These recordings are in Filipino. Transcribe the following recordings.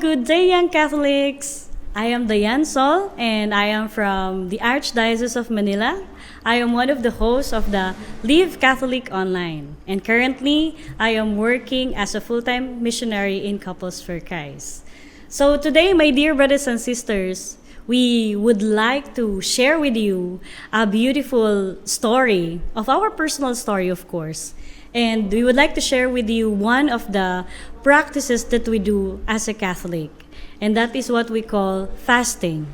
good day, young Catholics. I am Diane Sol, and I am from the Archdiocese of Manila. I am one of the hosts of the Live Catholic Online, and currently, I am working as a full-time missionary in Couples for Christ. So today, my dear brothers and sisters, we would like to share with you a beautiful story of our personal story, of course. And we would like to share with you one of the practices that we do as a Catholic, and that is what we call fasting.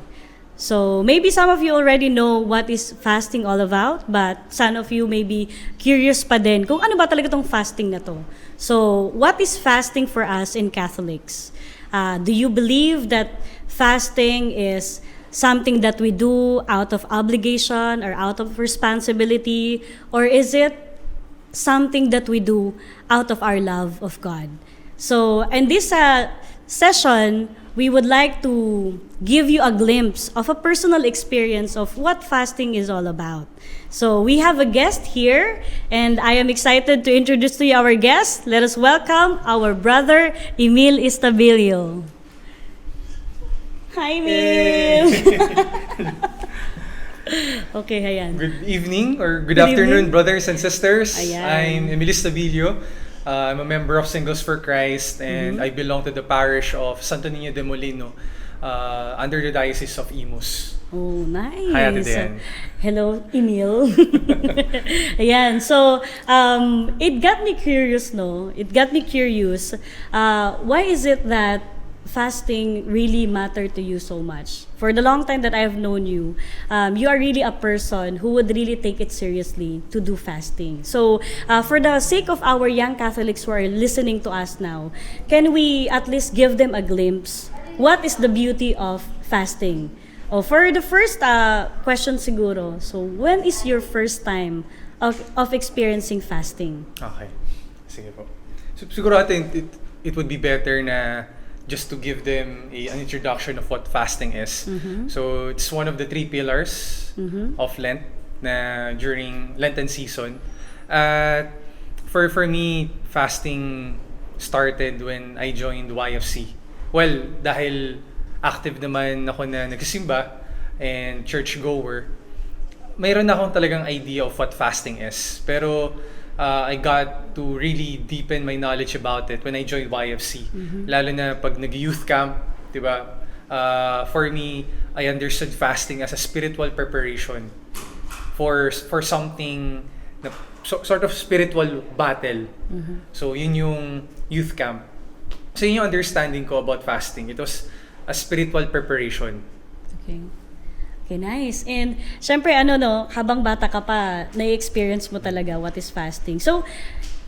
So maybe some of you already know what is fasting all about, but some of you may be curious pa din kung ano ba talaga tong fasting na to. So what is fasting for us in Catholics? Do you believe that fasting is something that we do out of obligation or out of responsibility, or is it something that we do out of our love of God? So in this session, we would like to give you a glimpse of a personal experience of what fasting is all about. So we have a guest here, and I am excited to introduce to you our guest. Let us welcome our brother, Emil Estabilio. Hi, Emil! Okay, ayan. Good evening or good Good afternoon, evening. brothers and sisters. Ayan. I'm Emilio Stabilio. I'm a member of Singles for Christ, and I belong to the parish of Santo Niño de Molino under the Diocese of Imus. Oh, nice. Hi, Ate Diane. Hello, Emil. Ayan, so it got me curious, no? It got me curious. Why is it that fasting really mattered to you so much? For the long time that I have known you, you are really a person who would really take it seriously to do fasting. So, for the sake of our young Catholics who are listening to us now, can we at least give them a glimpse? What is the beauty of fasting? Oh, for the first question siguro, so when is your first time of experiencing fasting? Okay. Sige po. So, siguro atin, it would be better na just to give them an introduction of what fasting is. So it's one of the 3 pillars of Lent na during Lenten season. For me, fasting started when I joined YFC. Well, dahil active naman ako na nagsisimba and church-goer, mayroon na akong talagang idea of what fasting is. Pero I got to really deepen my knowledge about it when I joined YFC. Lalo na pag nag-youth camp, di ba? For me, I understood fasting as a spiritual preparation for something na sort of spiritual battle. So yun yung youth camp. So yun yung understanding ko about fasting. It was a spiritual preparation. Okay. Okay, nice. And syempre habang bata ka pa, na-experience mo talaga what is fasting. So,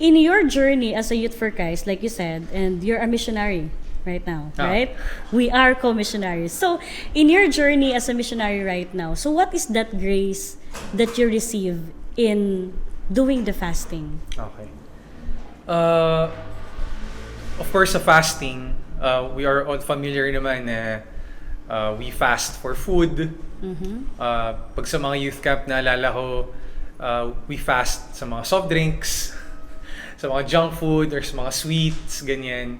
in your journey as a Youth for Christ, like you said, and you're a missionary right now, right? We are co-missionaries. So, in your journey as a missionary right now, so what is that grace that you receive in doing the fasting? Okay. Of course, sa fasting, we are all familiar naman na we fast for food. Pag sa mga youth camp, naalala ko, we fast sa mga soft drinks, sa mga junk food, or sa mga sweets, ganyan.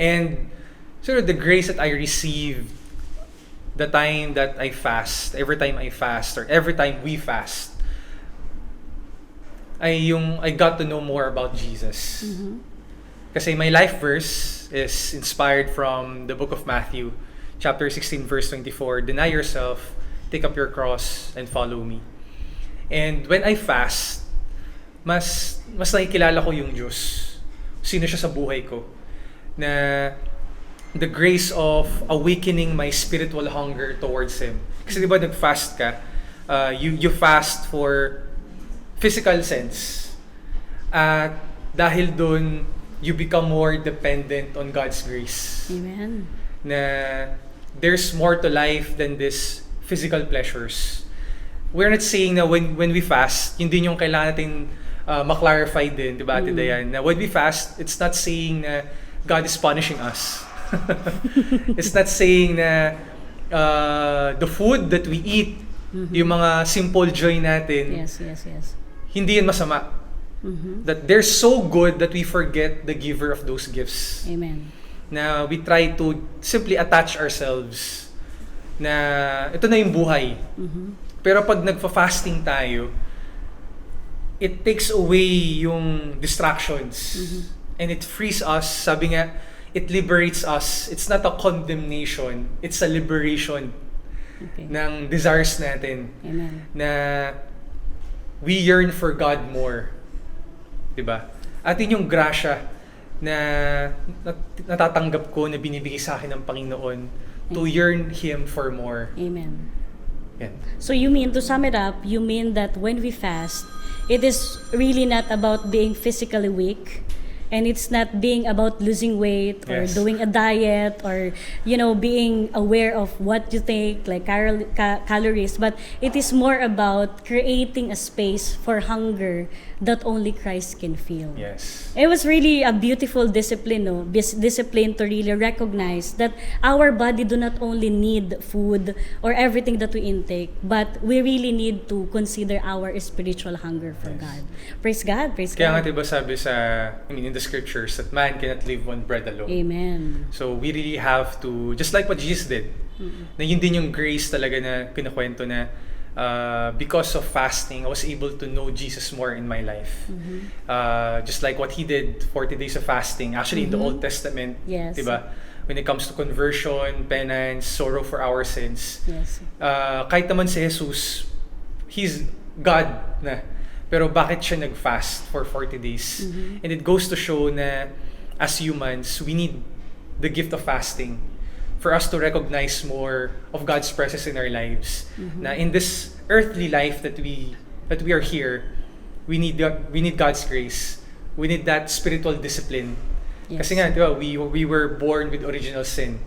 And sort of the grace that I receive the time that I fast, every time I fast, or every time we fast, I got to know more about Jesus. Kasi my life verse is inspired from the book of Matthew, chapter 16, verse 24, "Deny yourself, take up your cross, and follow me." And when I fast, mas nakikilala ko yung Diyos. Sino siya sa buhay ko. Na the grace of awakening my spiritual hunger towards Him. Kasi di ba nag-fast ka, you fast for physical sense. At dahil dun, you become more dependent on God's grace. Amen. Na there's more to life than this physical pleasures. We're not saying na when we fast, yun din yung kailangan natin ma-clarify din, di ba, Ate Dayan? Na when we fast, it's not saying na God is punishing us. It's not saying na the food that we eat, yung mga simple joy natin, Yes. hindi yun masama. That they're so good that we forget the giver of those gifts. Amen. na we try to simply attach ourselves na ito na yung buhay. Pero pag nagfa-fasting tayo, it takes away yung distractions. And it frees us. Sabi nga, it liberates us. It's not a condemnation. It's a liberation ng desires natin. Amen. Na we yearn for God more. Diba? At yun yung grasya na natatanggap ko na binibigay sa akin ng Panginoon to yearn Him for more. Amen. Yan. So you mean, to sum it up, you mean that when we fast, it is really not about being physically weak, and it's not being about losing weight or Yes. doing a diet or, being aware of what you take, like calories, but it is more about creating a space for hunger that only Christ can feel. Yes. It was really a beautiful discipline, no? Discipline to really recognize that our body do not only need food or everything that we intake, but we really need to consider our spiritual hunger for God. Praise God, praise Kaya nga God. diba sabi in the scriptures that man cannot live on bread alone. Amen. So we really have to, just like what Jesus did, na yun din yung grace talaga na kinakwento na because of fasting, I was able to know Jesus more in my life. Just like what He did, 40 days of fasting, actually in the Old Testament, Yes. diba? When it comes to conversion, penance, sorrow for our sins, Yes. kahit naman si Jesus, He's God na. Pero bakit siya nag-fast for 40 days? And it goes to show na as humans, we need the gift of fasting for us to recognize more of God's presence in our lives. Na in this earthly life that we are here, we need God's grace. We need that spiritual discipline. Yes. Kasi nga, di ba, we were born with original sin.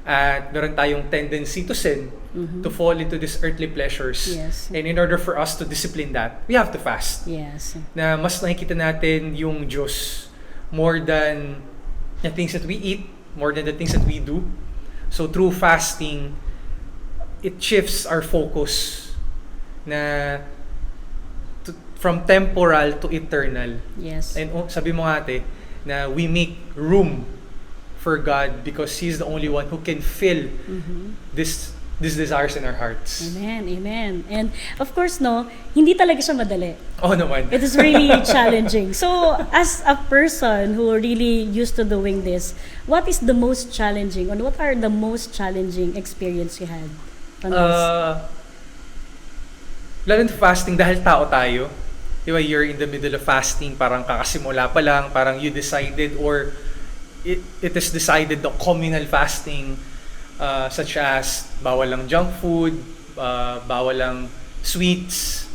At meron tayong tendency to sin, to fall into these earthly pleasures. Yes. And in order for us to discipline that, we have to fast. Yes. Na mas nakikita natin yung Diyos more than the things that we eat, more than the things that we do. So through fasting, it shifts our focus na from temporal to eternal. Yes. And sabi mo ate, na we make room for God because He's the only one who can fill these desires in our hearts. Amen, amen. And of course, no, hindi talaga siya madali. Oh naman. It is really challenging. So, as a person who really used to doing this, what is the most challenging, or what are the most challenging experience you had on this? Lalo na fasting dahil tao tayo. Di ba, you're in the middle of fasting, parang kakasimula pa lang, parang you decided or it is decided the communal fasting, such as bawal lang junk food, bawal lang sweets.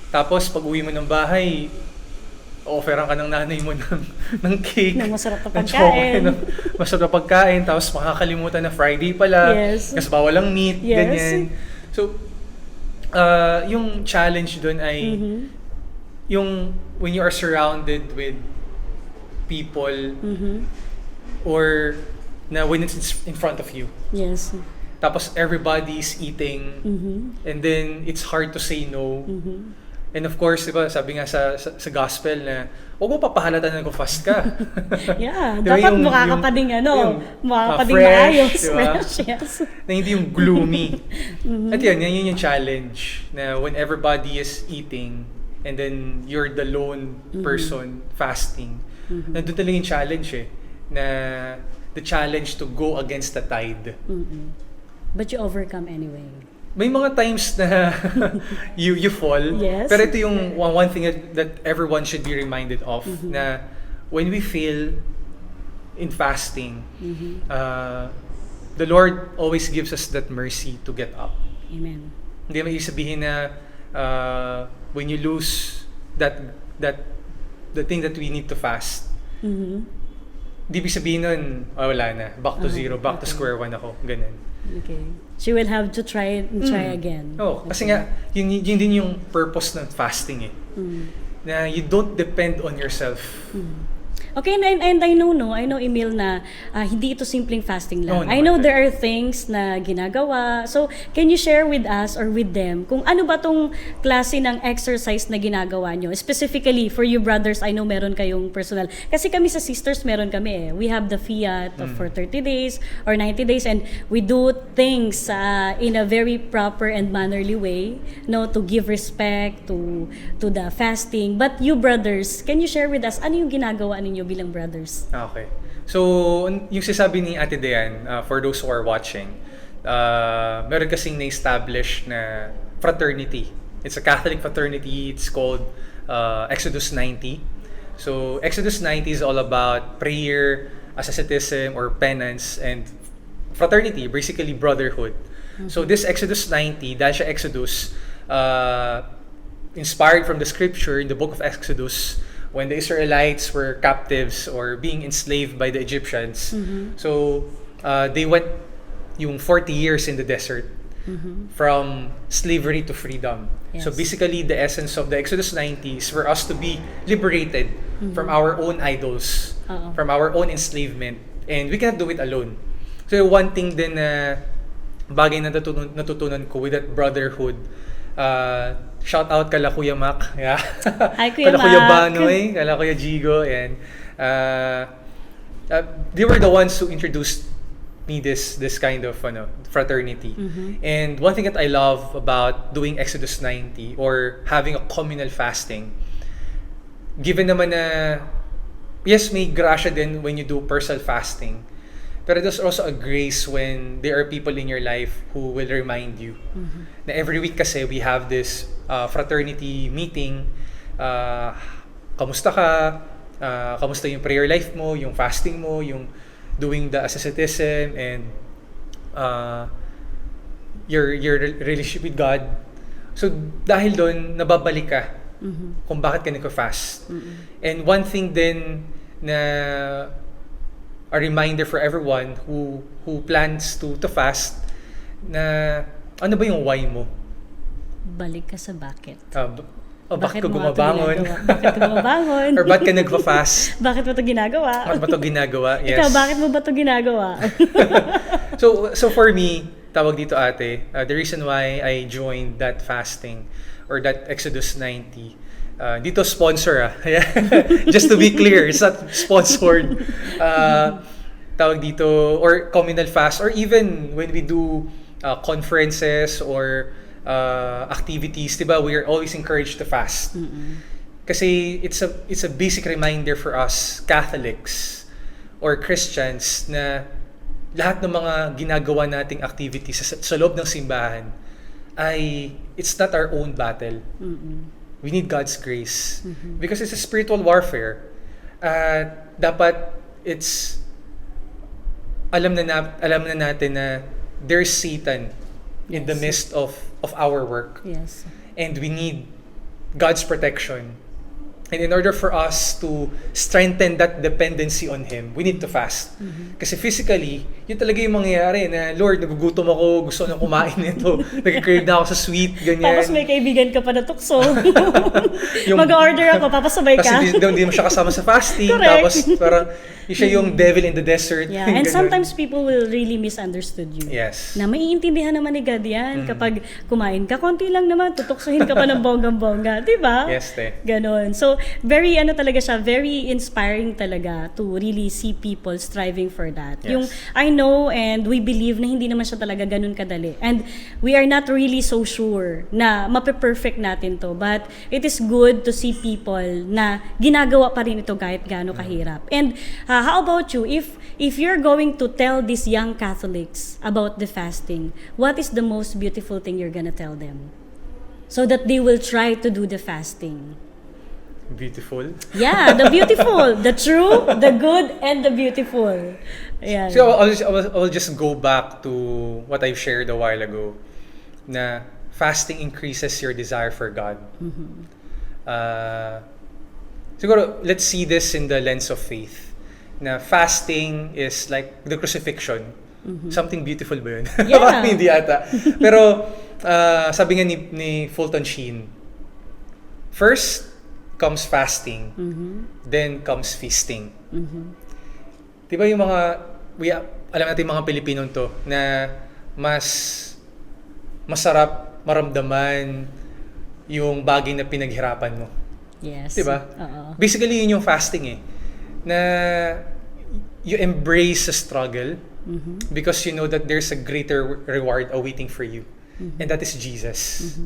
Tapos pag uwi mo ng bahay, offeran ka ng nanay mo ng cake, Ng masarap na ng pagkain. chocolate, ng masarap na pagkain, tapos makakalimutan na Friday pala, Yes. kasi bawal lang meat, Yes. ganyan. So, yung challenge doon ay yung when you are surrounded with people or na when it's in front of you. Yes. Tapos everybody's eating and then it's hard to say no. And of course, diba, sabi nga sa gospel na huwag mo papahalata na nag-fast ka. Yeah, Diba, dapat mukha ka pa ding mukha ka pa ding fresh, maayos. diba? Fresh, yes. Na hindi yung gloomy. At yun yung challenge na when everybody is eating and then you're the lone person fasting. Nandun talaga yung challenge na the challenge to go against the tide. But you overcome anyway. May mga times na you fall. Yes. Pero ito yung one thing that everyone should be reminded of na when we fail in fasting, the Lord always gives us that mercy to get up. Amen. Hindi may sabihin na when you lose the thing that we need to fast, di ibig sabihin nun, wala na, back to zero, back to square one ako, ganun. Okay. She will have to try and try again. Oh, kasi nga, yun din yung purpose ng fasting na you don't depend on yourself. Okay, and I know, no? I know, Emil, na hindi ito simpleng fasting lang. Oo I naman, know te. there are things na ginagawa. So, can you share with us or with them kung ano ba tong klase ng exercise na ginagawa nyo? Specifically, for you brothers, I know meron kayong personal. Kasi kami sa sisters, meron kami eh. We have the fiat of for 30 days or 90 days and we do things in a very proper and mannerly way, no, to give respect to the fasting. But you brothers, can you share with us ano yung ginagawa ninyo bilang brothers? Okay. So, yung sinasabi ni Ate Dayan, for those who are watching, meron kasing na-establish na fraternity. It's a Catholic fraternity. It's called Exodus 90. So, Exodus 90 is all about prayer, asceticism, or penance, and fraternity, basically brotherhood. So, this Exodus 90, dahil siya Exodus, inspired from the scripture in the book of Exodus, when the Israelites were captives or being enslaved by the Egyptians. So, they went yung 40 years in the desert from slavery to freedom. Yes. So, basically, the essence of the Exodus 90 is for us to be liberated from our own idols, Oo. from our own enslavement. And we cannot do it alone. So, one thing din na bagay na natutunan ko with that brotherhood, shout out kala Kuya Mac, yeah. Hi, Kuya kala Kuya Mac. Banoy, kala Kuya Jigo, and they were the ones who introduced me this kind of fraternity. And one thing that I love about doing Exodus 90 or having a communal fasting, given naman na yes, may grasya din when you do personal fasting, pero there's also a grace when there are people in your life who will remind you. Na every week kasi we have this fraternity meeting. Kamusta ka? Kamusta yung prayer life mo, yung fasting mo, yung doing the asceticism, and your relationship with God. So dahil doon, nababalik ka kung bakit ka nagka-fast. And one thing din na a reminder for everyone who plans to fast, na ano ba yung why mo? Balik ka sa bakit. Bakit ka mo nga ito gumabangon? ginagawa? Bakit ka gumabangon? Or bakit ka nagpa-fast? Bakit mo ito ginagawa? Bakit ba ito ginagawa? Yes. Ikaw, bakit mo ba ito ginagawa? So for me, tawag dito ate, the reason why I joined that fasting or that Exodus 90, dito sponsor just to be clear, it's not sponsored. Tawag dito, or communal fast, or even when we do conferences or activities, diba, we are always encouraged to fast. Kasi it's a basic reminder for us Catholics or Christians na lahat ng mga ginagawa nating activities sa loob ng simbahan ay it's not our own battle. We need God's grace. Because it's a spiritual warfare. Dapat it's alam na natin na there's Satan in the midst of our work. Yes. And we need God's protection. And in order for us to strengthen that dependency on Him, we need to fast. Kasi physically, yun talaga yung mangyayari na, Lord, nagugutom ako, gusto ko nang kumain nito, nag-crave na ako sa sweet, ganyan. Tapos may kaibigan ka pa na tukso. Mag-order ako, papasabay ka. Kasi hindi mo siya kasama sa fasting. Correct. Tapos parang siya yung devil in the desert. Yeah, and Ganun. sometimes people will really misunderstood you. Yes. Na maiintindihan naman ni God yan. Kapag kumain ka, konti lang naman, tutuksuhin ka pa ng bonggang-bongga. Diba? Yes, te. Ganon. So, very talaga siya, very inspiring talaga to really see people striving for that. Yes. Yung, I know and we believe na hindi naman siya talaga ganun kadali. And we are not really so sure na mape-perfect natin to. But it is good to see people na ginagawa pa rin ito kahit gaano kahirap. And how about you? If you're going to tell these young Catholics about the fasting, what is the most beautiful thing you're gonna tell them? So that they will try to do the fasting. Beautiful. Yeah, the beautiful, the true, the good, and the beautiful. Ayan. So I'll just go back to what I shared a while ago, na fasting increases your desire for God. Siguro, let's see this in the lens of faith. Na fasting is like the crucifixion. Something beautiful ba yun? Yeah. Parang hindi ata. Pero sabi nga ni Fulton Sheen, first comes fasting, then comes feasting. Di ba yung mga, alam natin yung mga Pilipinong to, na mas masarap maramdaman yung bagay na pinaghirapan mo. Yes. Di ba? Oo. Basically, yun yung fasting eh. Na you embrace the struggle because you know that there's a greater reward awaiting for you. And that is Jesus.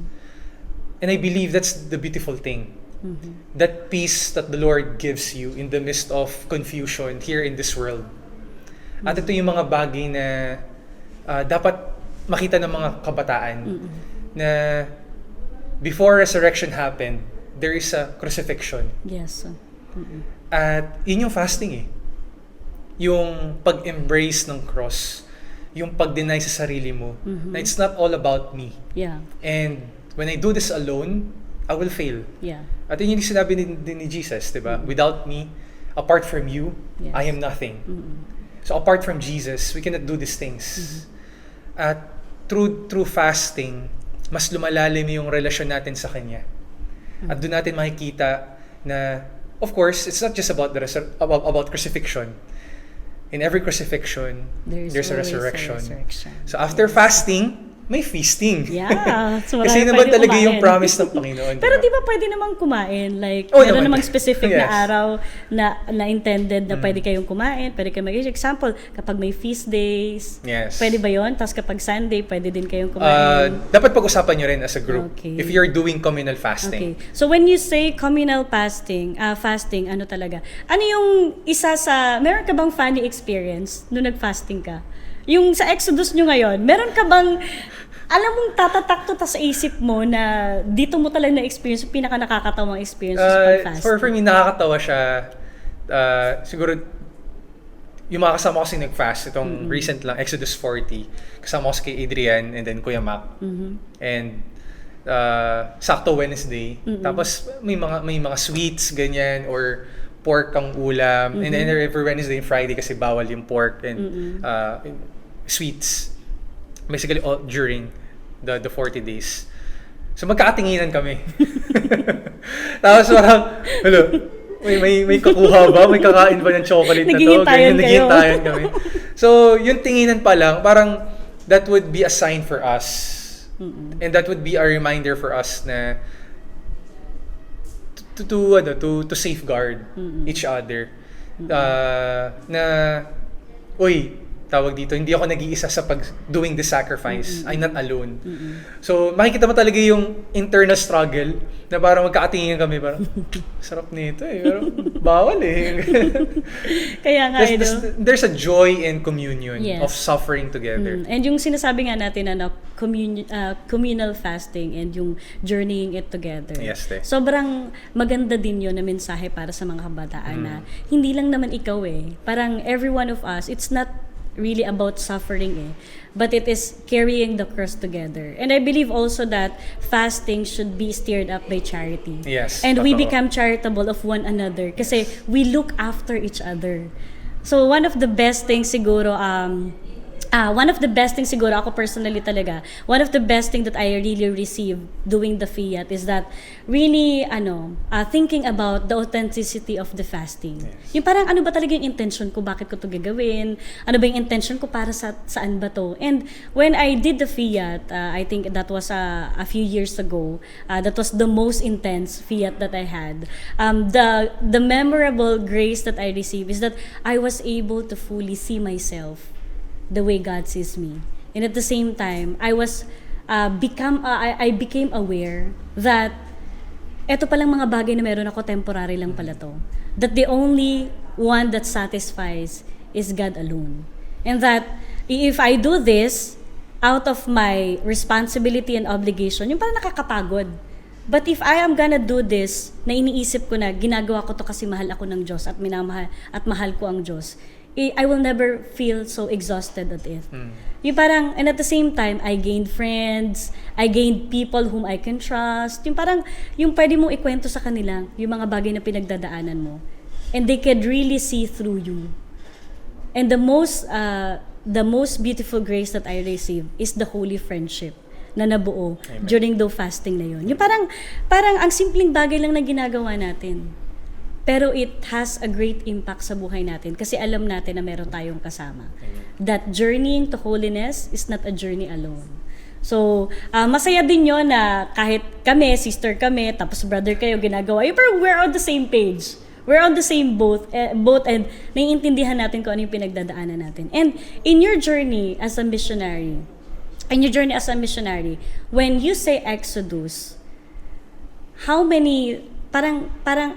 And I believe that's the beautiful thing. That peace that the Lord gives you in the midst of confusion here in this world. At ito yung mga bagay na dapat makita ng mga kabataan na before resurrection happened, there is a crucifixion. Yes. At yun yung fasting eh. Yung pag-embrace ng cross, yung pag-deny sa sarili mo, na it's not all about me. Yeah. And when I do this alone, I will fail. Yeah. At yun yung sinabi din ni Jesus, di ba? Without me, apart from you, Yes. I am nothing. So apart from Jesus, we cannot do these things. At through fasting, mas lumalalim yung relasyon natin sa Kanya. At doon natin makikita na, of course, it's not just about about crucifixion. In every crucifixion, there's a always resurrection. So after Yes. fasting, may feasting. Yeah. So Kasi marami naman pwede talaga yung kumain. promise ng Panginoon. Pero diba? di ba pwede namang kumain? Like, Oh, meron naman. namang specific Yes. na araw na intended na pwede kayong kumain, pwede kayong example, kapag may feast days, Yes. pwede ba yun? Tapos kapag Sunday, pwede din kayong kumain. Dapat pag-usapan nyo rin as a group Okay. if you're doing communal fasting. Okay. So when you say communal fasting, ano talaga? Ano yung isa sa, meron ka bang funny experience nung nag-fasting ka? Yung sa Exodus nyo ngayon, meron ka bang, alam mong tatatak to sa isip mo na dito mo talaga na-experience yung pinaka-nakakatawang experience sa pag-fasting? For me, nakakatawa siya. Siguro, yung mga kasama ko kasi nag-fast, itong recent lang, Exodus 40. Kasama ko si kay Adrian and then Kuya Mac. And sakto Wednesday. Tapos may mga sweets, ganyan, or pork ang ulam. And then every Wednesday and Friday kasi bawal yung pork and sweets. Basically, all during the 40 days. So magkakatinginan kami. Tapos parang, may kukuha ba? May kakain ba ng chocolate na to? Naghihintayan kayo. Naghihintayan kami. So, yung tinginan pa lang, parang that would be a sign for us. And that would be a reminder for us na to safeguard each other. Na, uy, tawag dito, hindi ako nag-iisa sa doing the sacrifice. I'm not alone. So, makikita mo talaga yung internal struggle na parang magkakatingin kami, parang, sarap nito eh, pero bawal eh. Kaya nga, There's a joy in communion Yes. of suffering together. And yung sinasabi nga natin, communal fasting and yung journeying it together. Yes, te. Sobrang maganda din yun na mensahe para sa mga kabataan na hindi lang naman ikaw eh. Parang every one of us, it's not really about suffering eh, but it is carrying the cross together. And I believe also that fasting should be steered up by charity. Yes, And we totoo. become charitable of one another kasi we look after each other. So one of the best things siguro ako personally talaga, one of the best thing that I really received doing the fiat is that really thinking about the authenticity of the fasting. Yes. Yung parang ano ba talaga yung intention ko, bakit ko to gagawin? Ano ba yung intention ko para saan ba to? And when I did the fiat, I think that was a few years ago. That was the most intense fiat that I had. The memorable grace that I received is that I was able to fully see myself the way God sees me. And at the same time, I became aware that eto palang mga bagay na meron ako, temporary lang pala to. That the only one that satisfies is God alone. And that if I do this out of my responsibility and obligation, yung parang nakakapagod. But if I am gonna do this, na iniisip ko na ginagawa ko to kasi mahal ako ng Diyos at minamahal at mahal ko ang Diyos, I will never feel so exhausted at it. Yung parang, and at the same time, I gained friends, I gained people whom I can trust. Yung parang, yung pwede mong ikwento sa kanila, yung mga bagay na pinagdadaanan mo. And they could really see through you. And the most beautiful grace that I received is the holy friendship na nabuo during the fasting na yun. Yung parang ang simpleng bagay lang na ginagawa natin. pero it has a great impact sa buhay natin kasi alam natin na meron tayong kasama. That journeying to holiness is not a journey alone. So, masaya din yun na kahit kami, sister kami, tapos brother kayo ginagawa, pero we're on the same page. We're on the same boat and naiintindihan natin kung ano yung pinagdadaanan natin. And in your journey as a missionary, when you say Exodus, how many, parang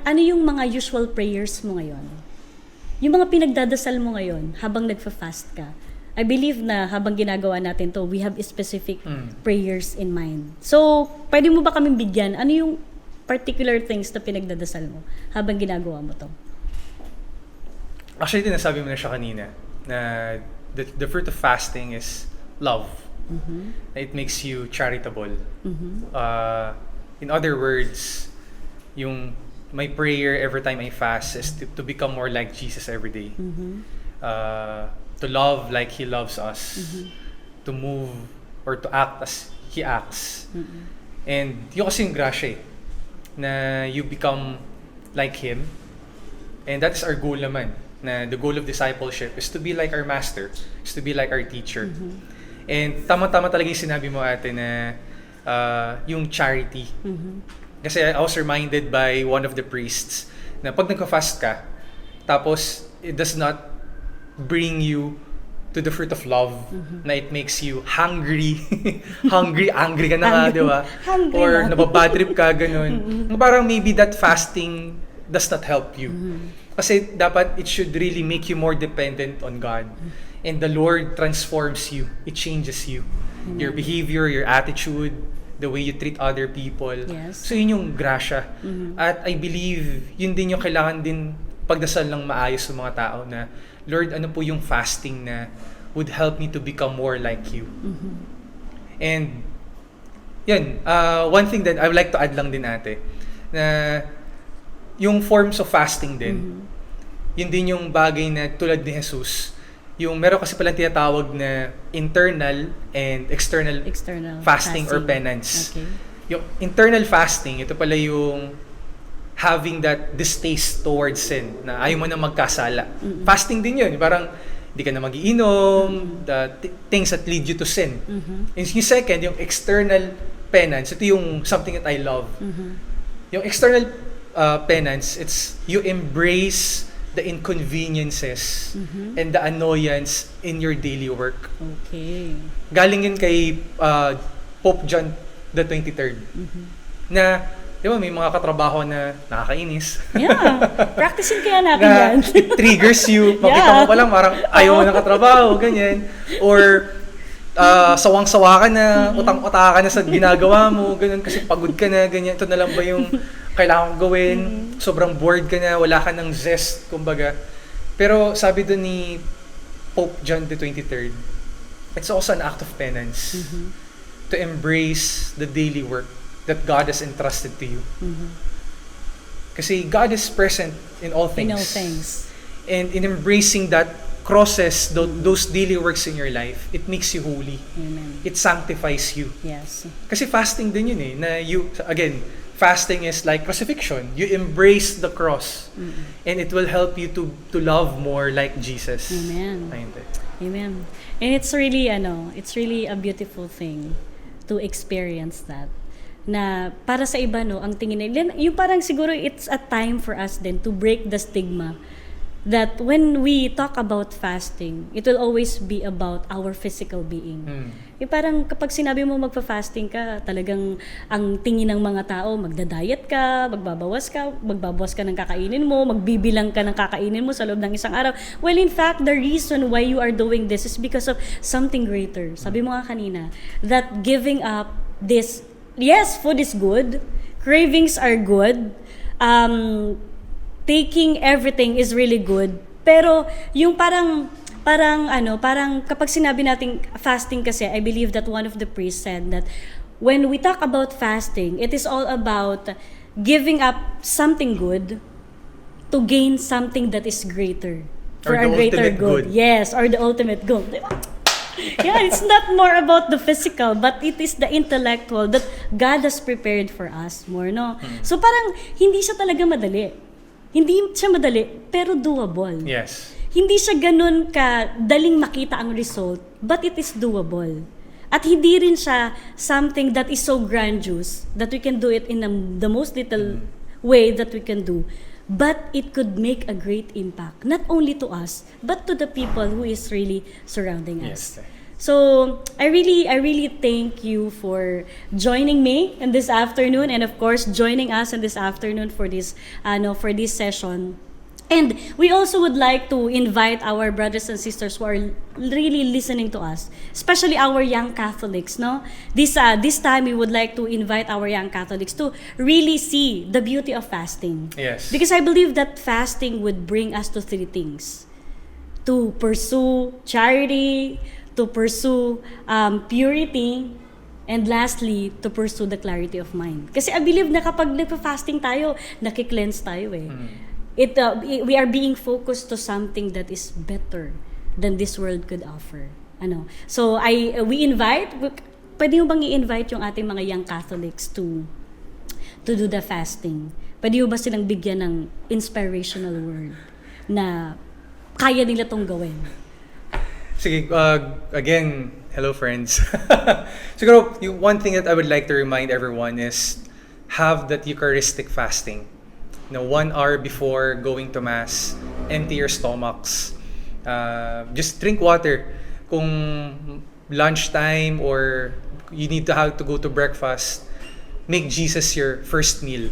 ano yung mga usual prayers mo ngayon? Yung mga pinagdadasal mo ngayon habang nagfa-fast ka? I believe na habang ginagawa natin to, we have specific prayers in mind. So, pwede mo ba kaming bigyan? Ano yung particular things na pinagdadasal mo habang ginagawa mo to? Actually, nasabi mo na siya kanina na the fruit of fasting is love. It makes you charitable. In other words, my prayer every time I fast is to become more like Jesus every day. To love like He loves us. To move or to act as He acts. And yun kasi yung grasya na you become like Him. And that is our goal naman. Na the goal of discipleship is to be like our Master, is to be like our teacher. And tama-tama talaga yung sinabi mo, ate, na yung charity. Kasi I was reminded by one of the priests na pag nagka-fast ka, tapos it does not bring you to the fruit of love, na it makes you hungry. Angry ka na nga, di ba? Or nababadtrip ka, ganun. Parang maybe that fasting does not help you. Kasi dapat it should really make you more dependent on God. And the Lord transforms you. It changes you. Your behavior, your attitude, the way you treat other people. Yes. So yun yung grasya. At I believe, yun din yung kailangan din pagdasal ng maayos sa mga tao na, Lord, ano po yung fasting na would help me to become more like you? And yun, one thing that I would like to add lang din, ate, na yung forms of fasting din, yun din yung bagay na tulad ni Jesus, yung meron kasi palang tinatawag na internal and external fasting or penance. Okay. Yung internal fasting, ito pala yung having that distaste towards sin, na ayaw mo na magkasala. Fasting din yun, parang hindi ka na magiinom, the things that lead you to sin. And yung second, yung external penance, ito yung something that I love. Yung external penance, it's you embrace the inconveniences and the annoyance in your daily work. Okay. Galing yun kay Pope John the 23rd. Na, di ba, may mga katrabaho na nakakainis. Yeah. Practicing kaya natin na yan. it triggers you. Makita mo pa lang, parang ayaw mo ng katrabaho, ganyan. Or, sawang-sawa ka na, utang-uta ka na sa ginagawa mo, ganun, kasi pagod ka na, ganyan. Ito na lang ba yung kailangan kong gawin? Sobrang bored ka na, wala ka ng zest, kumbaga. Pero sabi doon ni Pope John the 23rd, it's also an act of penance to embrace the daily work that God has entrusted to you. Kasi God is present in all things. In all things. And in embracing that crosses, those daily works in your life, it makes you holy. Amen. It sanctifies you. Yes. Kasi fasting din yun na you, again, fasting is like crucifixion. You embrace the cross. And it will help you to love more like Jesus. Amen. Ayun din. Amen. And it's really a beautiful thing to experience that. Na para sa iba, no, ang tingin nila, yung parang siguro it's a time for us then to break the stigma that when we talk about fasting, it will always be about our physical being. Yung parang kapag sinabi mo magpa-fasting ka, talagang ang tingin ng mga tao, magda-diet ka, magbabawas ka ng kakainin mo, magbibilang ka ng kakainin mo sa loob ng isang araw. Well, in fact, the reason why you are doing this is because of something greater. Sabi mo nga kanina, that giving up this, yes, food is good, cravings are good, taking everything is really good. Pero yung parang kapag sinabi nating fasting kasi, I believe that one of the priests said that when we talk about fasting, it is all about giving up something good to gain something that is greater. For Or a the greater ultimate good. good. Yes, or the ultimate good. Diba? Yeah, it's not more about the physical, but it is the intellectual that God has prepared for us more, no? So parang hindi siya talaga madali. Hindi siya madali, pero doable. Yes. Hindi siya ganun ka daling makita ang result, but it is doable. At hindi rin siya something that is so grandiose that we can do it in the most little way that we can do. But it could make a great impact, not only to us, but to the people who is really surrounding us. Yes. So I really thank you for joining me in this afternoon, and of course joining us in this afternoon for this session. And we also would like to invite our brothers and sisters who are really listening to us, especially our young Catholics, no? This time we would like to invite our young Catholics to really see the beauty of fasting. Yes. Because I believe that fasting would bring us to three things: to pursue charity, to pursue purity, and lastly, to pursue the clarity of mind. Kasi I believe na kapag nagpa-fasting tayo, nakikleanse tayo eh. We are being focused to something that is better than this world could offer. So pwede mo bang i-invite yung ating mga young Catholics to do the fasting? Pwede mo ba silang bigyan ng inspirational word na kaya nila tong gawin? Sige, again, hello friends. Siguro, one thing that I would like to remind everyone is have that Eucharistic fasting. 1 hour before going to Mass, empty your stomachs. Just drink water. Kung lunchtime or you need to have to go to breakfast, make Jesus your first meal.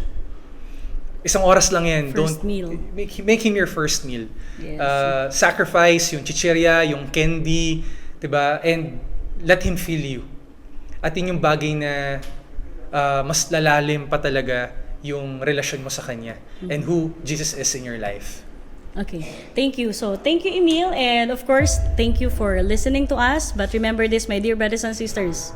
Isang oras lang yan. First meal. Make him your first meal. Yes. Sacrifice yung chichirya, yung candy, diba? And let him fill you. At yun yung bagay na mas lalalim pa talaga yung relasyon mo sa Kanya and who Jesus is in your life. Okay, thank you. So, thank you, Emil. And of course, thank you for listening to us. But remember this, my dear brothers and sisters.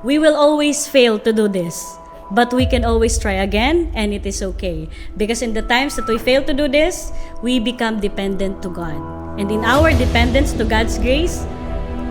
We will always fail to do this. But we can always try again, and it is okay. Because in the times that we fail to do this, we become dependent to God. And in our dependence to God's grace,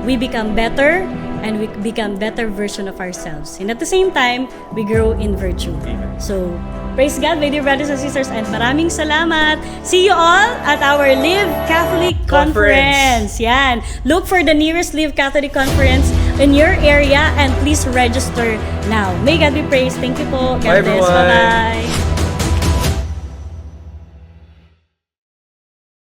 we become better, and we become better version of ourselves. And at the same time, we grow in virtue. Amen. So, praise God, my dear brothers and sisters, and maraming salamat. See you all at our Live Catholic Conference. Yan. Look for the nearest Live Catholic Conference in your area and please register now. May God be praised. Thank you po. God Bye, bless. everyone. Bye-bye.